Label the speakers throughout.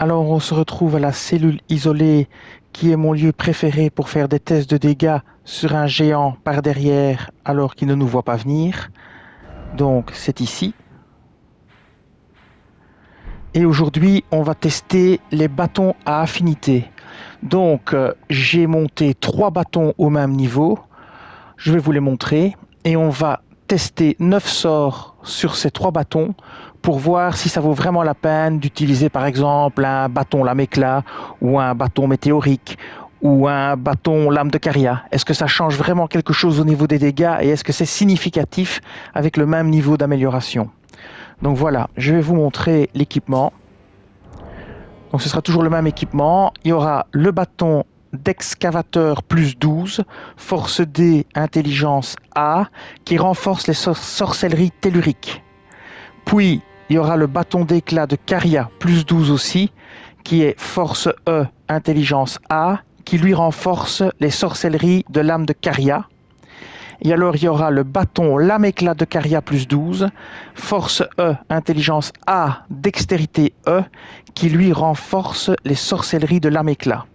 Speaker 1: Alors on se retrouve à la cellule isolée qui est mon lieu préféré pour faire des tests de dégâts sur un géant par derrière alors qu'il ne nous voit pas venir. Donc c'est ici. Et aujourd'hui on va tester les bâtons à affinité. Donc j'ai monté 3 bâtons au même niveau. Je vais vous les montrer et on va tester 9 sorts sur ces 3 bâtons pour voir si ça vaut vraiment la peine d'utiliser par exemple un bâton lame éclat ou un bâton météorique ou un bâton lame de Caria. Est-ce que ça change vraiment quelque chose au niveau des dégâts et est-ce que c'est significatif avec le même niveau d'amélioration? Donc voilà, je vais vous montrer l'équipement. Donc ce sera toujours le même équipement. Il y aura le bâton d'excavateur plus 12, force D, intelligence A, qui renforce les sorcelleries telluriques. Puis, il y aura le bâton d'éclat de Caria plus 12 aussi, qui est force E, intelligence A, qui lui renforce les sorcelleries de l'âme de Caria. Et alors, il y aura le bâton lame éclat de Caria plus 12, force E, intelligence A, dextérité E, qui lui renforce les sorcelleries de l'âme éclat.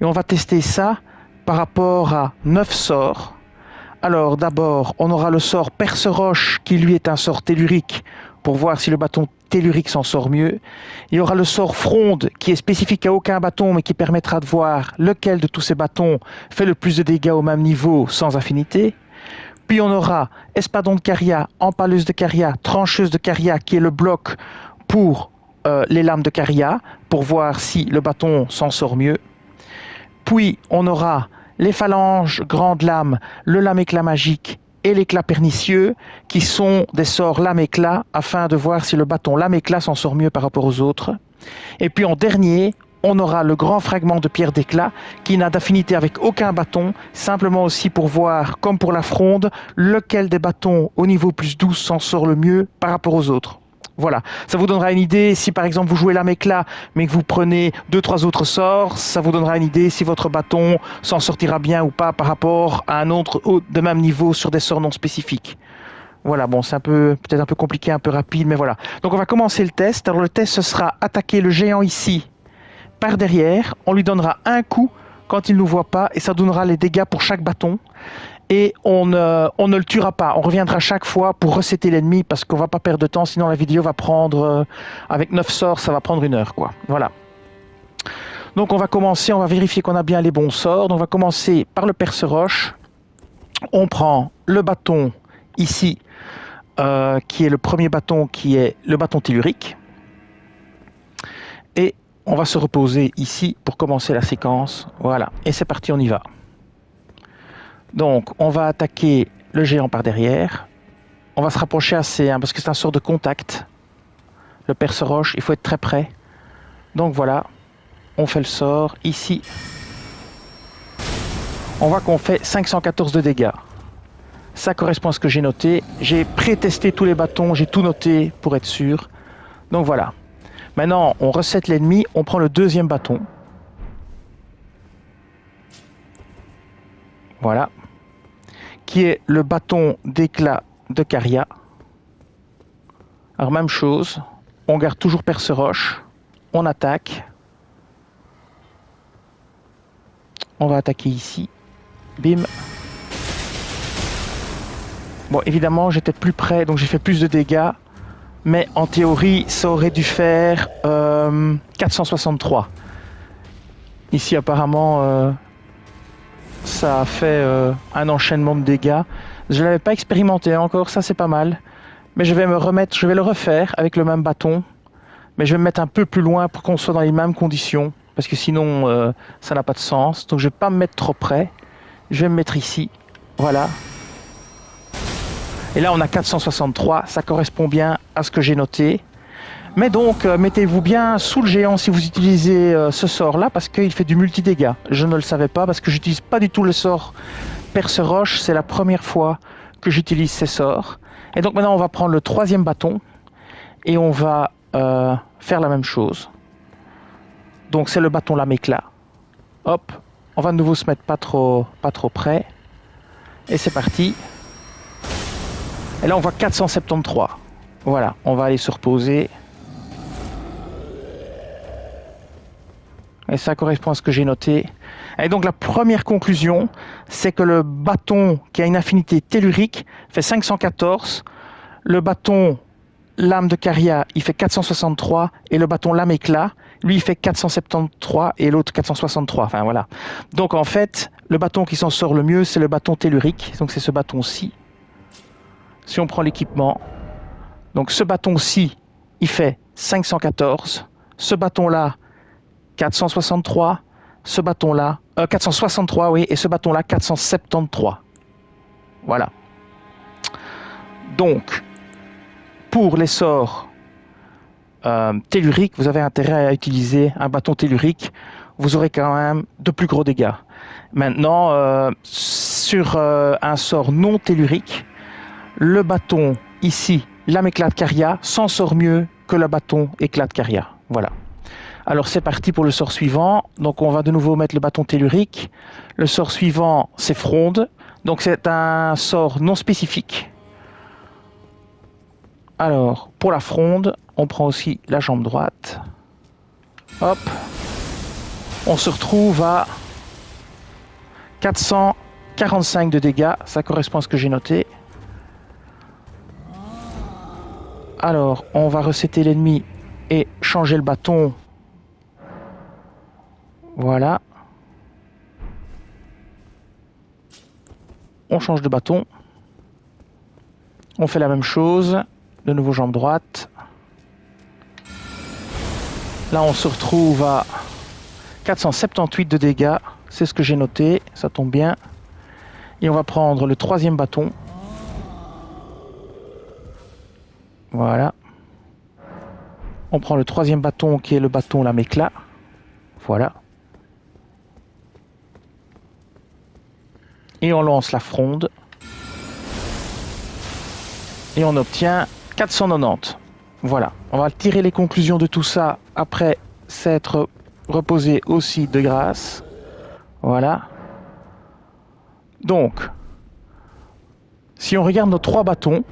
Speaker 1: Et on va tester ça par rapport à 9 sorts. Alors d'abord, on aura le sort Perce-Roche qui lui est un sort tellurique pour voir si le bâton tellurique s'en sort mieux. Il y aura le sort Fronde qui est spécifique à aucun bâton mais qui permettra de voir lequel de tous ces bâtons fait le plus de dégâts au même niveau sans affinité. Puis on aura Espadon de Caria, Empaleuse de Caria, Trancheuse de Caria qui est le bloc pour les lames de Caria pour voir si le bâton s'en sort mieux. Puis on aura les phalanges grandes lames, le lame éclat magique et l'éclat pernicieux qui sont des sorts lame éclat afin de voir si le bâton lame éclat s'en sort mieux par rapport aux autres. Et puis en dernier, on aura le grand fragment de pierre d'éclat qui n'a d'affinité avec aucun bâton, simplement aussi pour voir, comme pour la fronde, lequel des bâtons au niveau plus 12 s'en sort le mieux par rapport aux autres. Voilà, ça vous donnera une idée si par exemple vous jouez lame éclat mais que vous prenez 2-3 autres sorts, ça vous donnera une idée si votre bâton s'en sortira bien ou pas par rapport à un autre de même niveau sur des sorts non spécifiques. Voilà, bon c'est peut-être un peu compliqué, un peu rapide, mais voilà. Donc on va commencer le test. Alors le test ce sera attaquer le géant ici par derrière, on lui donnera un coup quand il ne nous voit pas et ça donnera les dégâts pour chaque bâton. Et on ne le tuera pas. On reviendra chaque fois pour resetter l'ennemi parce qu'on va pas perdre de temps, sinon la vidéo va prendre, avec 9 sorts, ça va prendre 1 heure, quoi. Voilà. Donc on va commencer, on va vérifier qu'on a bien les bons sorts. Donc on va commencer par le Perce-Roche. On prend le bâton ici, qui est le premier bâton, qui est le bâton tellurique. Et on va se reposer ici pour commencer la séquence. Voilà. Et c'est parti, on y va. Donc, on va attaquer le géant par derrière. On va se rapprocher assez, parce que c'est un sort de contact. Le Perce-Roche, il faut être très près. Donc voilà, on fait le sort. Ici, on voit qu'on fait 514 de dégâts. Ça correspond à ce que j'ai noté. J'ai pré-testé tous les bâtons, j'ai tout noté pour être sûr. Donc voilà. Maintenant, on reset l'ennemi, on prend le deuxième bâton. Voilà. Qui est le bâton d'éclat de Caria. Alors même chose, on garde toujours Perce-Roche, on attaque. On va attaquer ici. Bim. Bon, évidemment, j'étais plus près, donc j'ai fait plus de dégâts. Mais en théorie, ça aurait dû faire 463. Ici, apparemment, ça a fait un enchaînement de dégâts. Je ne l'avais pas expérimenté encore, ça c'est pas mal. Mais je vais le refaire avec le même bâton. Mais je vais me mettre un peu plus loin pour qu'on soit dans les mêmes conditions. Parce que sinon, ça n'a pas de sens. Donc je ne vais pas me mettre trop près. Je vais me mettre ici. Voilà. Et là, on a 463. Ça correspond bien à ce que j'ai noté. Mais donc, mettez-vous bien sous le géant si vous utilisez ce sort-là, parce qu'il fait du multi-dégâts. Je ne le savais pas, parce que j'utilise pas du tout le sort Perce-Roche. C'est la première fois que j'utilise ces sorts. Et donc maintenant, on va prendre le troisième bâton. Et on va faire la même chose. Donc c'est le bâton lame éclat. Hop, on va de nouveau se mettre pas trop près. Et c'est parti. Et là, on voit 473. Voilà, on va aller se reposer. Et ça correspond à ce que j'ai noté. Et donc la première conclusion, c'est que le bâton qui a une affinité tellurique fait 514. Le bâton lame de Caria, il fait 463. Et le bâton lame éclat, lui, il fait 473 et l'autre 463. Enfin voilà. Donc en fait, le bâton qui s'en sort le mieux, c'est le bâton tellurique. Donc c'est ce bâton-ci. Si on prend l'équipement, donc ce bâton-ci, il fait 514. Ce bâton-là, 463. Ce bâton-là, 463, oui, et ce bâton-là, 473. Voilà. Donc, pour les sorts telluriques, vous avez intérêt à utiliser un bâton tellurique. Vous aurez quand même de plus gros dégâts. Maintenant, sur un sort non tellurique, le bâton ici, lame éclat de Caria, s'en sort mieux que le bâton éclat de Caria. Voilà. Alors c'est parti pour le sort suivant. Donc on va de nouveau mettre le bâton tellurique. Le sort suivant, c'est fronde. Donc c'est un sort non spécifique. Alors pour la fronde, on prend aussi la jambe droite. Hop. On se retrouve à 445 de dégâts. Ça correspond à ce que j'ai noté. Alors on va resetter l'ennemi et changer le bâton. Voilà. On change de bâton. On fait la même chose. De nouveau jambe droite. Là, on se retrouve à 478 de dégâts. C'est ce que j'ai noté. Ça tombe bien. Et on va prendre le troisième bâton. Voilà. On prend le troisième bâton qui est le bâton lame éclat. Voilà. Et on lance la fronde. Et on obtient 490. Voilà. On va tirer les conclusions de tout ça après s'être reposé aussi de grâce. Voilà. Donc, si on regarde nos trois bâtons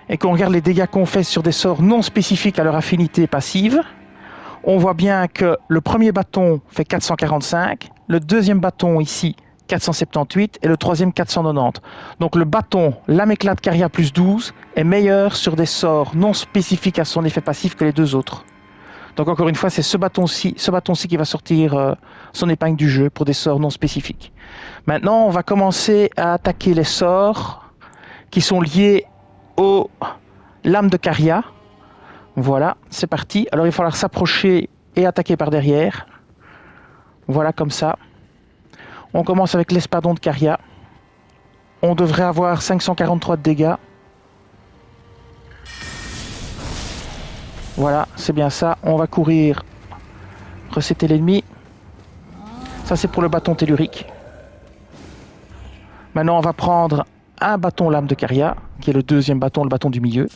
Speaker 1: et qu'on regarde les dégâts qu'on fait sur des sorts non spécifiques à leur affinité passive, on voit bien que le premier bâton fait 445, le deuxième bâton ici 478 et le troisième 490. Donc le bâton lame éclat de Caria plus 12 est meilleur sur des sorts non spécifiques à son effet passif que les deux autres. Donc encore une fois, c'est ce bâton-ci qui va sortir son épingle du jeu pour des sorts non spécifiques. Maintenant, on va commencer à attaquer les sorts qui sont liés aux lames de Caria. Voilà, c'est parti. Alors il va falloir s'approcher et attaquer par derrière. Voilà, comme ça. On commence avec l'espadon de Caria. On devrait avoir 543 de dégâts. Voilà, c'est bien ça. On va courir, resetter l'ennemi. Ça, c'est pour le bâton tellurique. Maintenant, on va prendre un bâton lame de Caria, qui est le deuxième bâton, le bâton du milieu.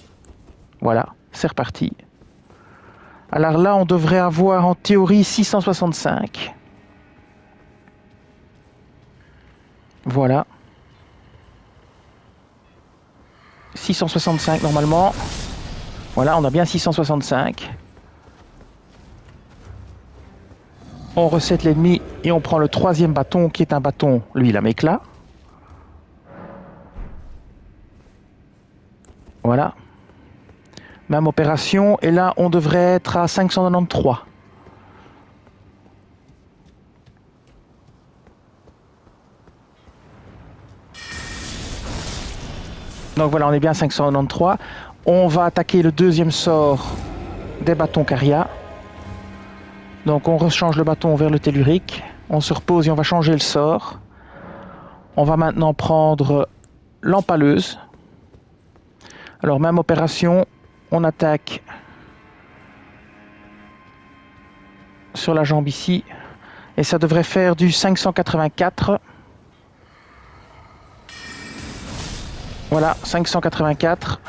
Speaker 1: Voilà, c'est reparti. Alors là, on devrait avoir en théorie 665. Voilà. 665 normalement. Voilà, on a bien 665. On recette l'ennemi et on prend le troisième bâton qui est un bâton, lui, lame éclat. Voilà. Même opération. Et là, on devrait être à 593. Donc voilà, on est bien à 593. On va attaquer le deuxième sort des bâtons Caria. Donc on rechange le bâton vers le tellurique. On se repose et on va changer le sort. On va maintenant prendre l'empaleuse. Alors même opération, on attaque sur la jambe ici. Et ça devrait faire du 584. Voilà, 584.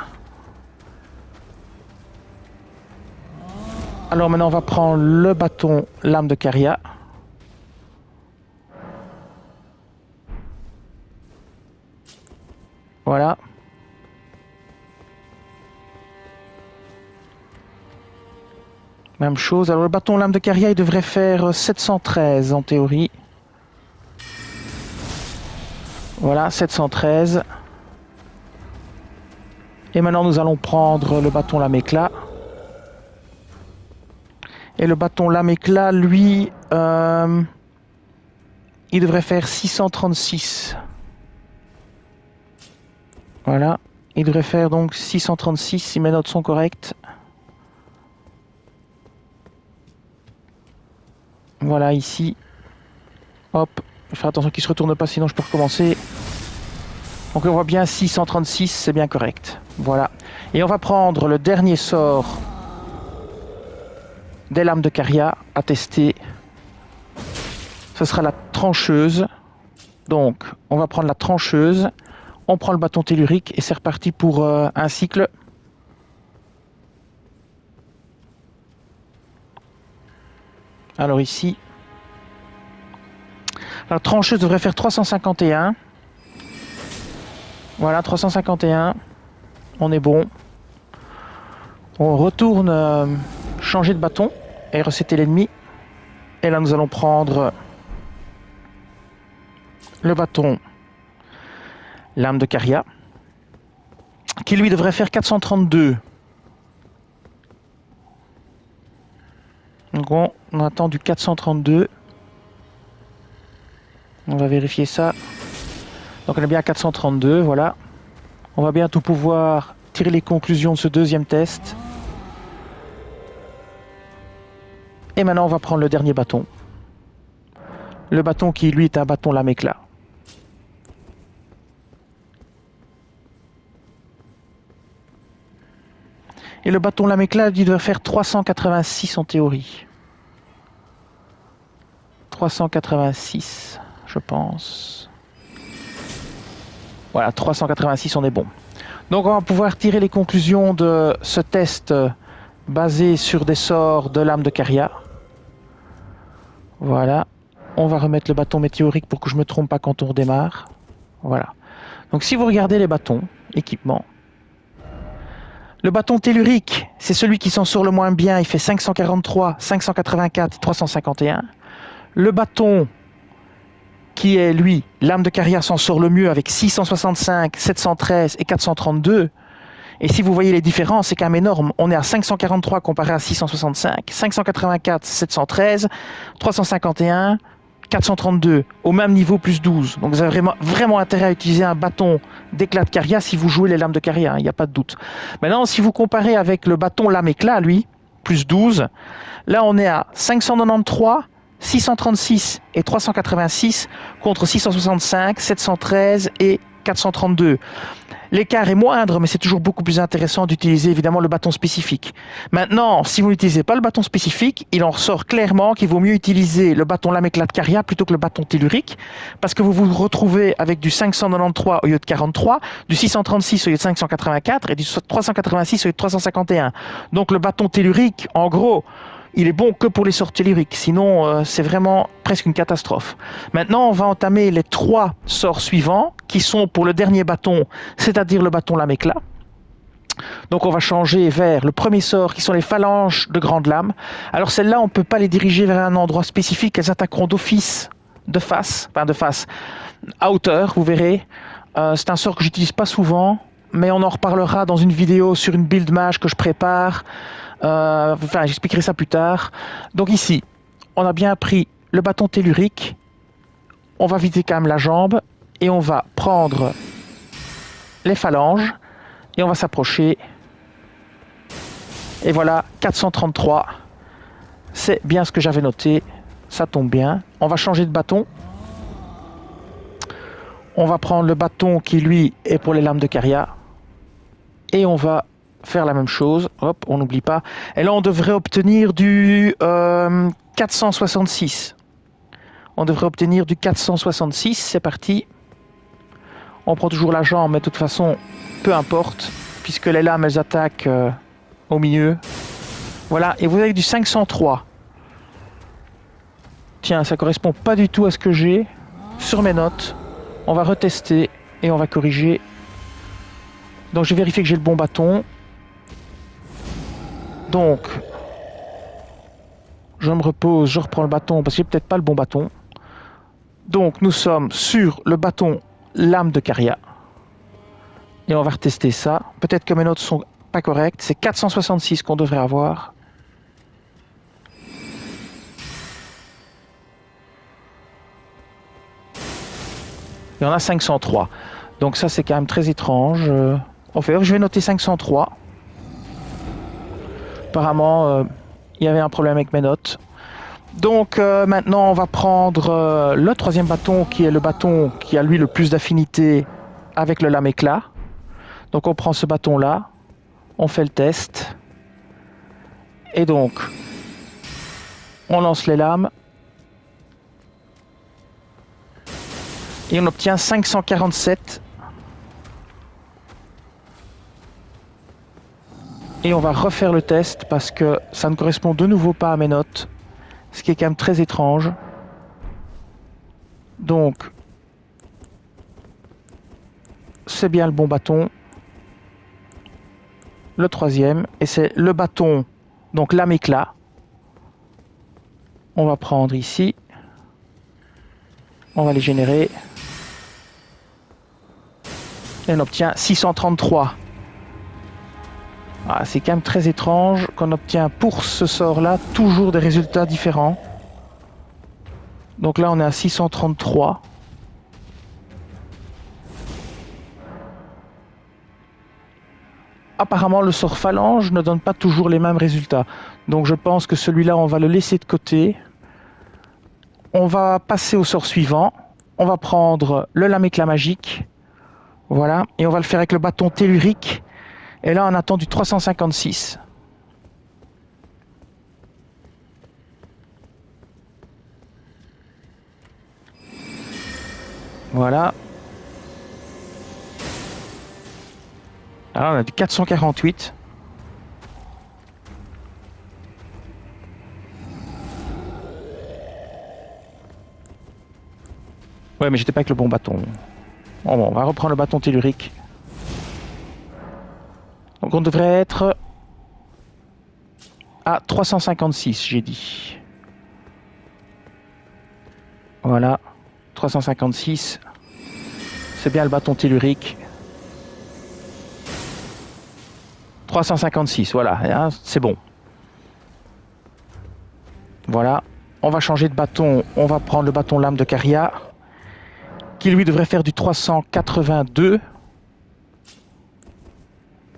Speaker 1: Alors maintenant, on va prendre le bâton lame de Caria. Voilà. Même chose. Alors le bâton lame de Caria, il devrait faire 713 en théorie. Voilà, 713. Et maintenant nous allons prendre le bâton lame éclat. Et le bâton lame éclat, lui, il devrait faire 636. Voilà. Il devrait faire donc 636 si mes notes sont correctes. Voilà, ici. Hop. Je vais faire attention qu'il ne se retourne pas, sinon je peux recommencer. Donc on voit bien 636, c'est bien correct. Voilà. Et on va prendre le dernier sort des lames de Caria à tester. Ce sera la trancheuse. Donc, on va prendre la trancheuse. On prend le bâton tellurique et c'est reparti pour un cycle. Alors ici, la trancheuse devrait faire 351. Voilà, 351. On est bon. On retourne changer de bâton et resetter l'ennemi. Et là, nous allons prendre le bâton lame de Caria, qui lui devrait faire 432. Donc on attend du 432. On va vérifier ça. Donc on est bien à 432, voilà. On va bientôt pouvoir tirer les conclusions de ce deuxième test. Et maintenant on va prendre le dernier bâton. Le bâton qui lui est un bâton lame éclat. Et le bâton lame éclat, il doit faire 386 en théorie. 386, je pense. Voilà, 386, on est bon. Donc on va pouvoir tirer les conclusions de ce test basé sur des sorts de lame de Caria. Voilà. On va remettre le bâton météorique pour que je ne me trompe pas quand on redémarre. Voilà. Donc si vous regardez les bâtons, équipement, le bâton tellurique, c'est celui qui s'en sort le moins bien, il fait 543, 584, 351. Le bâton qui est, lui, lame de Caria s'en sort le mieux avec 665, 713 et 432. Et si vous voyez les différences, c'est quand même énorme. On est à 543 comparé à 665, 584, 713, 351, 432, au même niveau plus 12. Donc vous avez vraiment intérêt à utiliser un bâton d'éclat de Caria si vous jouez les lames de Caria, il n'y a pas de doute. Maintenant, si vous comparez avec le bâton lame éclat, lui, plus 12, là on est à 593, 636 et 386 contre 665, 713 et 432. L'écart est moindre, mais c'est toujours beaucoup plus intéressant d'utiliser évidemment le bâton spécifique. Maintenant, si vous n'utilisez pas le bâton spécifique, il en ressort clairement qu'il vaut mieux utiliser le bâton lame éclat de Caria plutôt que le bâton tellurique, parce que vous vous retrouvez avec du 593 au lieu de 43, du 636 au lieu de 584 et du 386 au lieu de 351. Donc le bâton tellurique, en gros, il est bon que pour les sorts telluriques, sinon c'est vraiment presque une catastrophe. Maintenant, on va entamer les 3 sorts suivants, qui sont pour le dernier bâton, c'est-à-dire le bâton lame éclat. Donc on va changer vers le premier sort, qui sont les phalanges de grande lame. Alors celles-là, on ne peut pas les diriger vers un endroit spécifique, elles attaqueront d'office, de face, à hauteur, vous verrez. C'est un sort que j'utilise pas souvent, mais on en reparlera dans une vidéo sur une build mage que je prépare. J'expliquerai ça plus tard. Donc ici, on a bien pris le bâton tellurique. On va vider quand même la jambe et on va prendre les phalanges et on va s'approcher. Et voilà, 433. C'est bien ce que j'avais noté. Ça tombe bien. On va changer de bâton. On va prendre le bâton qui, lui, est pour les lames de Caria. Et on va faire la même chose. Hop, on n'oublie pas. Et là, on devrait obtenir du 466. On devrait obtenir du 466. C'est parti. On prend toujours la jambe, mais de toute façon, peu importe, puisque les lames, elles attaquent au milieu. Voilà, et vous avez du 503. Tiens, ça correspond pas du tout à ce que j'ai sur mes notes. On va retester et on va corriger. Donc, je vérifie que j'ai le bon bâton. Donc, je me repose, je reprends le bâton parce que j'ai peut-être pas le bon bâton. Donc nous sommes sur le bâton lame de Caria. Et on va retester ça. Peut-être que mes notes sont pas correctes. C'est 466 qu'on devrait avoir. Et on a 503. Donc ça c'est quand même très étrange. Enfin, je vais noter 503. Apparemment, il y avait un problème avec mes notes. Donc maintenant on va prendre le troisième bâton qui est le bâton qui a lui le plus d'affinité avec le lame éclat. Donc on prend ce bâton là, on fait le test. Et donc on lance les lames. Et on obtient 547. Et on va refaire le test parce que ça ne correspond de nouveau pas à mes notes. Ce qui est quand même très étrange. Donc, c'est bien le bon bâton. Le troisième. Et c'est le bâton, donc lame éclat. On va prendre ici. On va les générer. Et on obtient 633. Ah, c'est quand même très étrange qu'on obtient pour ce sort-là toujours des résultats différents. Donc là, on est à 633. Apparemment, le sort phalange ne donne pas toujours les mêmes résultats. Donc je pense que celui-là, on va le laisser de côté. On va passer au sort suivant. On va prendre le lame éclat magique. Voilà. Et on va le faire avec le bâton tellurique. Et là, on attend du 356. Voilà. Alors, on a du 448. Ouais, mais j'étais pas avec le bon bâton. Bon, on va reprendre le bâton tellurique. Donc, on devrait être à 356, j'ai dit. Voilà. 356. C'est bien le bâton tellurique. 356, voilà, hein, c'est bon. Voilà, on va changer de bâton, on va prendre le bâton lame de Caria, qui lui devrait faire du 382.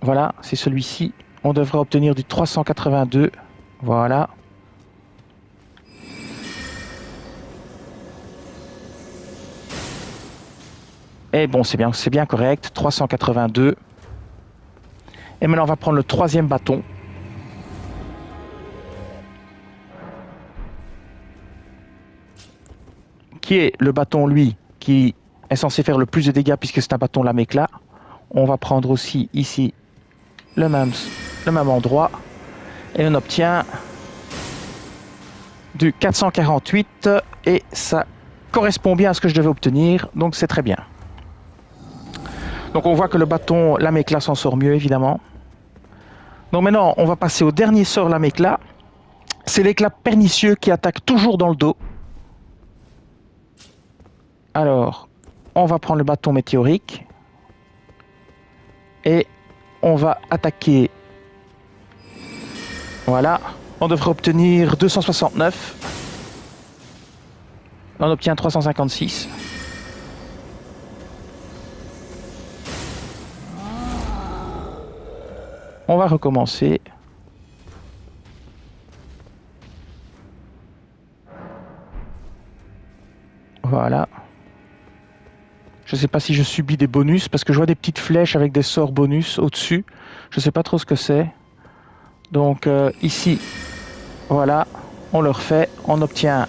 Speaker 1: Voilà, c'est celui-ci. On devrait obtenir du 382. Voilà. Et bon, c'est bien correct, 382. Et maintenant, on va prendre le troisième bâton. Qui est le bâton, lui, qui est censé faire le plus de dégâts puisque c'est un bâton lame éclat. On va prendre aussi ici le même endroit. Et on obtient du 448. Et ça correspond bien à ce que je devais obtenir. Donc c'est très bien. Donc on voit que le bâton lame éclat s'en sort mieux, évidemment. Donc maintenant, on va passer au dernier sort lame éclat. C'est l'éclat pernicieux qui attaque toujours dans le dos. Alors, on va prendre le bâton météorique. Et on va attaquer. Voilà. On devrait obtenir 269. On obtient 356. On va recommencer. Voilà. Je ne sais pas si je subis des bonus parce que je vois des petites flèches avec des sorts bonus au-dessus. Je ne sais pas trop ce que c'est. Donc ici, voilà, on le refait. On obtient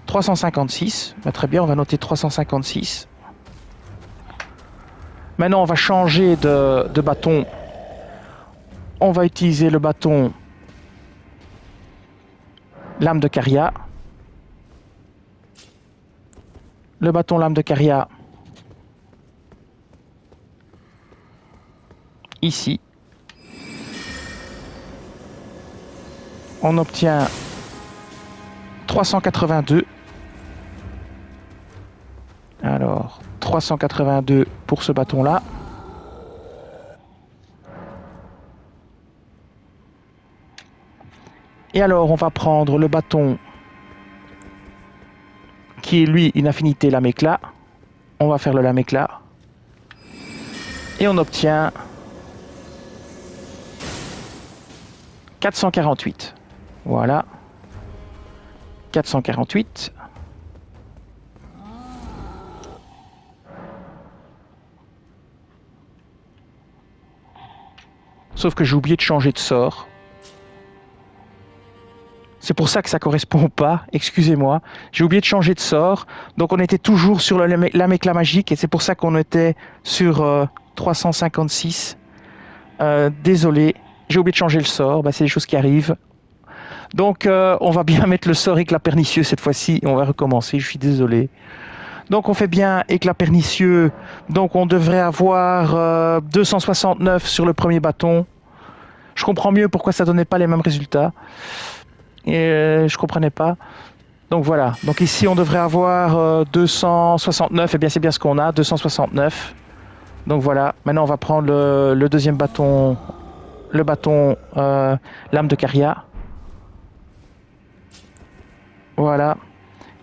Speaker 1: 356. Bah, très bien, on va noter 356. Maintenant, on va changer de bâton. On va utiliser le bâton lame de Caria. Le bâton lame de Caria ici. on obtient 382. Alors, 382 pour ce bâton-là. Et alors, on va prendre le bâton qui est, lui, une affinité lame-éclat. On va faire le lame-éclat. Et on obtient 448. Voilà. 448. Sauf que j'ai oublié de changer de sort. C'est pour ça que ça correspond pas, excusez-moi. J'ai oublié de changer de sort. Donc on était toujours sur le lame-éclat magique et c'est pour ça qu'on était sur 356. Désolé, j'ai oublié de changer le sort. Bah, c'est des choses qui arrivent. Donc on va bien mettre le sort éclat pernicieux cette fois-ci. On va recommencer, je suis désolé. Donc on fait bien éclat pernicieux. Donc on devrait avoir 269 sur le premier bâton. Je comprends mieux pourquoi ça donnait pas les mêmes résultats. Et je comprenais pas. Donc voilà. Donc ici on devrait avoir 269. Et bien c'est bien ce qu'on a, 269. Donc voilà. Maintenant on va prendre le deuxième bâton, le bâton lame de Caria. Voilà.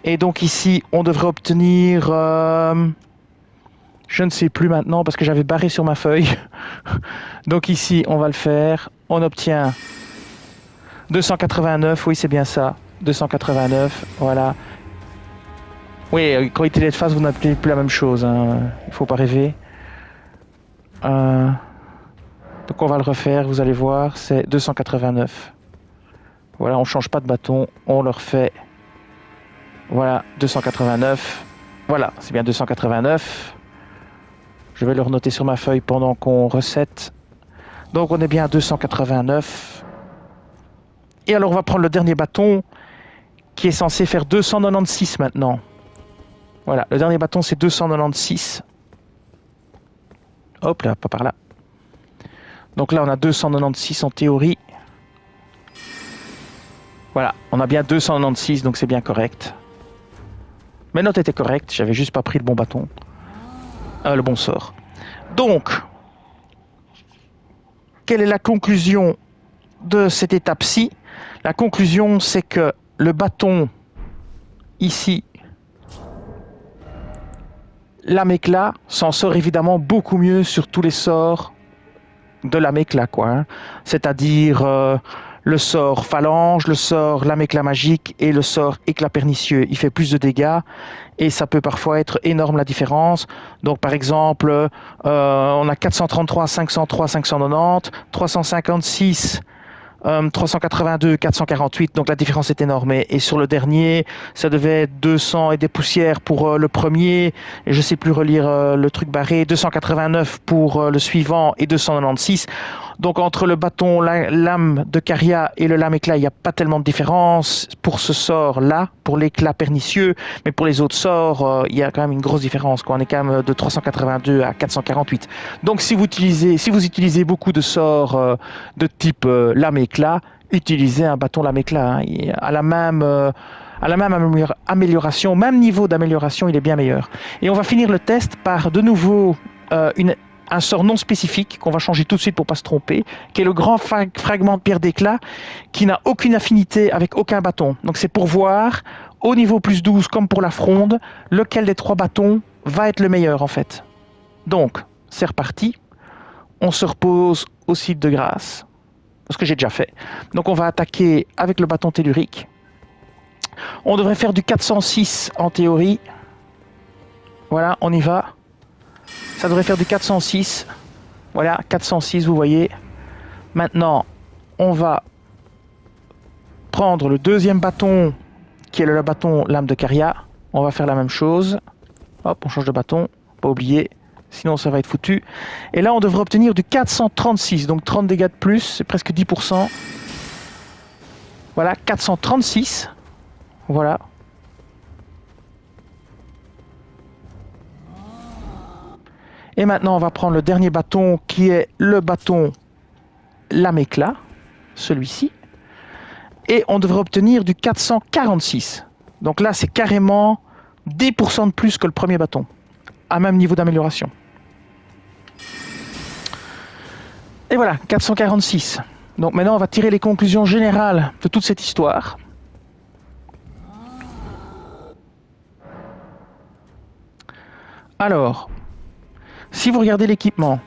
Speaker 1: Et donc ici on devrait obtenir, je ne sais plus maintenant parce que j'avais barré sur ma feuille. Donc ici on va le faire. On obtient 289, oui c'est bien ça, 289, voilà. Oui, quand il était de face, vous n'appelez plus la même chose, hein. Il faut pas rêver. Donc on va le refaire, vous allez voir, c'est 289. Voilà, on change pas de bâton, on le refait. Voilà, 289. Voilà, c'est bien 289. Je vais le renoter sur ma feuille pendant qu'on recette. Donc on est bien à 289. Et alors on va prendre le dernier bâton qui est censé faire 296 maintenant. Voilà, le dernier bâton c'est 296. Hop là, pas par là. Donc là on a 296 en théorie. Voilà, on a bien 296 donc c'est bien correct. Mes notes étaient correctes, j'avais juste pas pris le bon bâton. Le bon sort. Donc, quelle est la conclusion de cette étape-ci? La conclusion, c'est que le bâton, ici, lame-éclat, s'en sort évidemment beaucoup mieux sur tous les sorts de lame-éclat, quoi. Hein. C'est-à-dire le sort phalange, le sort lame-éclat magique et le sort éclat pernicieux. Il fait plus de dégâts et ça peut parfois être énorme la différence. Donc par exemple, on a 433, 503, 590, 356... 382, 448, donc la différence est énorme. Et sur le dernier, ça devait être 200 et des poussières pour le premier, et je sais plus relire le truc barré, 289 pour le suivant et 296. Donc entre le bâton lame de Caria et le lame éclat, il n'y a pas tellement de différence pour ce sort-là, pour l'éclat pernicieux, mais pour les autres sorts, il y a quand même une grosse différence, quoi. On est quand même de 382 à 448. Donc si vous utilisez beaucoup de sorts de type lame éclat, utilisez un bâton lame éclat. Hein. À la même amélioration, même niveau d'amélioration, il est bien meilleur. Et on va finir le test par de nouveau un sort non spécifique qu'on va changer tout de suite pour pas se tromper, qui est le grand fragment de pierre d'éclat qui n'a aucune affinité avec aucun bâton. Donc c'est pour voir au niveau plus 12 comme pour la fronde, lequel des trois bâtons va être le meilleur en fait. Donc c'est reparti, on se repose au site de grâce, ce que j'ai déjà fait. Donc on va attaquer avec le bâton tellurique. On devrait faire du 406 en théorie. Voilà, on y va. Ça devrait faire du 406. Voilà, 406, vous voyez. Maintenant, on va prendre le deuxième bâton, qui est le bâton lame de Caria. On va faire la même chose. Hop, on change de bâton, pas oublier. Sinon, ça va être foutu. Et là, on devrait obtenir du 436. Donc 30 dégâts de plus, c'est presque 10%. Voilà, 436. Voilà. Et maintenant, on va prendre le dernier bâton qui est le bâton lame éclat, celui-ci. et on devrait obtenir du 446. Donc là, c'est carrément 10% de plus que le premier bâton, à même niveau d'amélioration. Et voilà, 446. Donc maintenant, on va tirer les conclusions générales de toute cette histoire. Alors, si vous regardez l'équipement,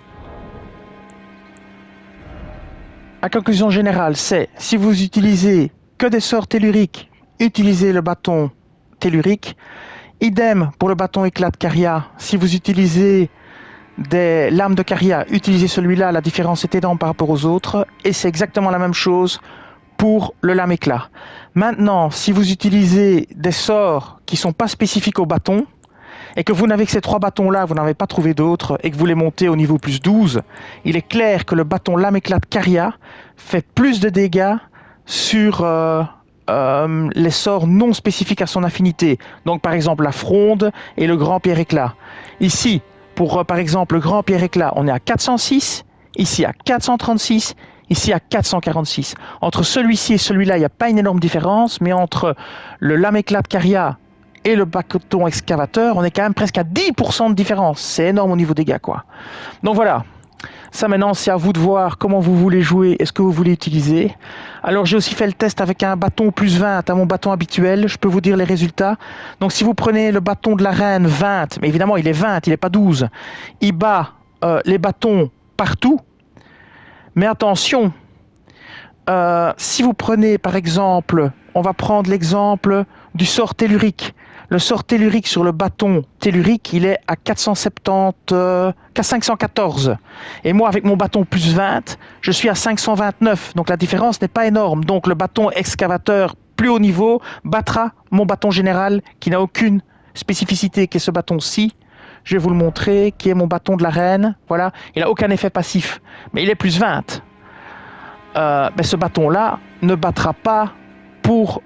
Speaker 1: la conclusion générale, c'est si vous utilisez que des sorts telluriques, utilisez le bâton tellurique. Idem pour le bâton éclat de Caria. Si vous utilisez des lames de Caria, utilisez celui-là. La différence est énorme par rapport aux autres. Et c'est exactement la même chose pour le lame éclat. Maintenant, si vous utilisez des sorts qui ne sont pas spécifiques au bâton, et que vous n'avez que ces 3 bâtons-là, vous n'avez pas trouvé d'autres, et que vous les montez au niveau plus 12, il est clair que le bâton lame éclat de Caria fait plus de dégâts sur les sorts non spécifiques à son affinité. Donc par exemple la fronde et le grand pierre éclat. Ici, pour par exemple le grand pierre éclat, on est à 406, ici à 436, ici à 446. Entre celui-ci et celui-là, il n'y a pas une énorme différence, mais entre le lame éclat de Caria et le bâton excavateur, on est quand même presque à 10% de différence. C'est énorme au niveau des dégâts, quoi. Donc voilà. Ça maintenant, c'est à vous de voir comment vous voulez jouer et ce que vous voulez utiliser. Alors j'ai aussi fait le test avec un bâton plus 20 à mon bâton habituel. Je peux vous dire les résultats. Donc si vous prenez le bâton de la reine 20, mais évidemment il est 20, il n'est pas 12. Il bat les bâtons partout. Mais attention, si vous prenez par exemple, on va prendre l'exemple du sort tellurique. Le sort tellurique sur le bâton tellurique, il est à 514. Et moi, avec mon bâton plus 20, je suis à 529. Donc la différence n'est pas énorme. Donc le bâton excavateur plus haut niveau battra mon bâton général qui n'a aucune spécificité, qui est ce bâton-ci. Je vais vous le montrer, qui est mon bâton de la reine. Voilà, il n'a aucun effet passif. Mais il est plus 20. Mais ce bâton-là ne battra pas pour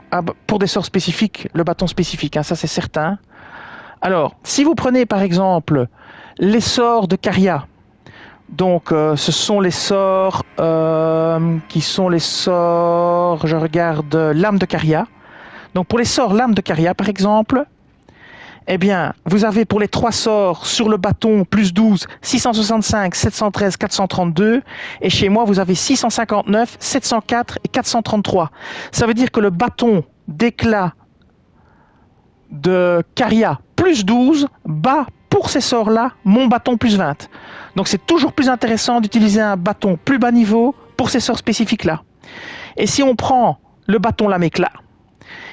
Speaker 1: des sorts spécifiques, le bâton spécifique, hein, ça c'est certain. Alors, si vous prenez par exemple les sorts de Caria, donc ce sont les sorts qui sont les sorts, je regarde, lame de Caria. Donc pour les sorts lame de Caria par exemple, eh bien, vous avez pour les 3 sorts sur le bâton plus 12, 665, 713, 432. Et chez moi, vous avez 659, 704 et 433. Ça veut dire que le bâton d'éclat de Caria plus 12 bat pour ces sorts-là mon bâton plus 20. Donc c'est toujours plus intéressant d'utiliser un bâton plus bas niveau pour ces sorts spécifiques-là. Et si on prend le bâton lame éclat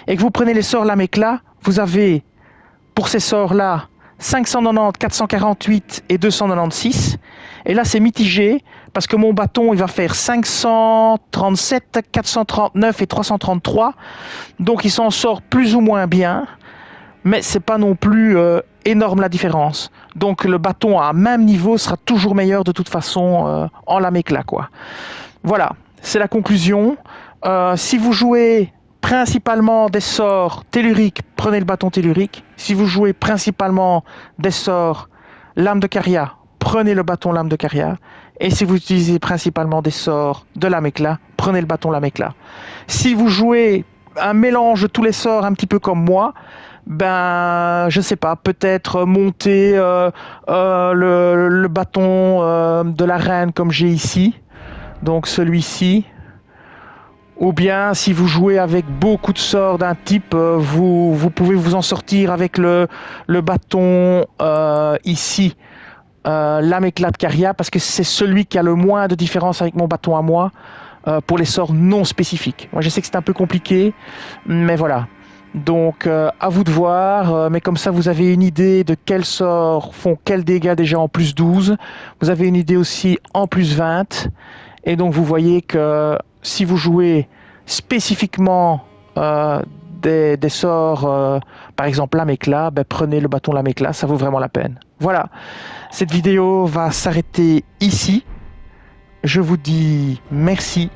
Speaker 1: et que vous prenez les sorts lame éclat, vous avez pour ces sorts-là, 590, 448 et 296. Et là, c'est mitigé parce que mon bâton, il va faire 537, 439 et 333. Donc, il s'en sort plus ou moins bien. Mais c'est pas non plus énorme la différence. Donc, le bâton à même niveau sera toujours meilleur de toute façon en lame éclat, quoi. Voilà, c'est la conclusion. Si vous jouez principalement des sorts telluriques, prenez le bâton tellurique. Si vous jouez principalement des sorts lame de Caria, prenez le bâton lame de Caria. Et si vous utilisez principalement des sorts de lame éclat, prenez le bâton lame éclat. Si vous jouez un mélange de tous les sorts un petit peu comme moi, ben je sais pas, peut-être monter le bâton de la reine comme j'ai ici, donc celui-ci. Ou bien, si vous jouez avec beaucoup de sorts d'un type, vous pouvez vous en sortir avec le bâton ici, lame éclat de Caria, parce que c'est celui qui a le moins de différence avec mon bâton à moi pour les sorts non spécifiques. Moi, je sais que c'est un peu compliqué, mais voilà. Donc, à vous de voir, mais comme ça, vous avez une idée de quels sorts font quels dégâts déjà en plus 12. Vous avez une idée aussi en plus 20. Et donc, vous voyez que si vous jouez spécifiquement des sorts, par exemple lame éclat, ben prenez le bâton lame éclat, ça vaut vraiment la peine. Voilà, cette vidéo va s'arrêter ici. Je vous dis merci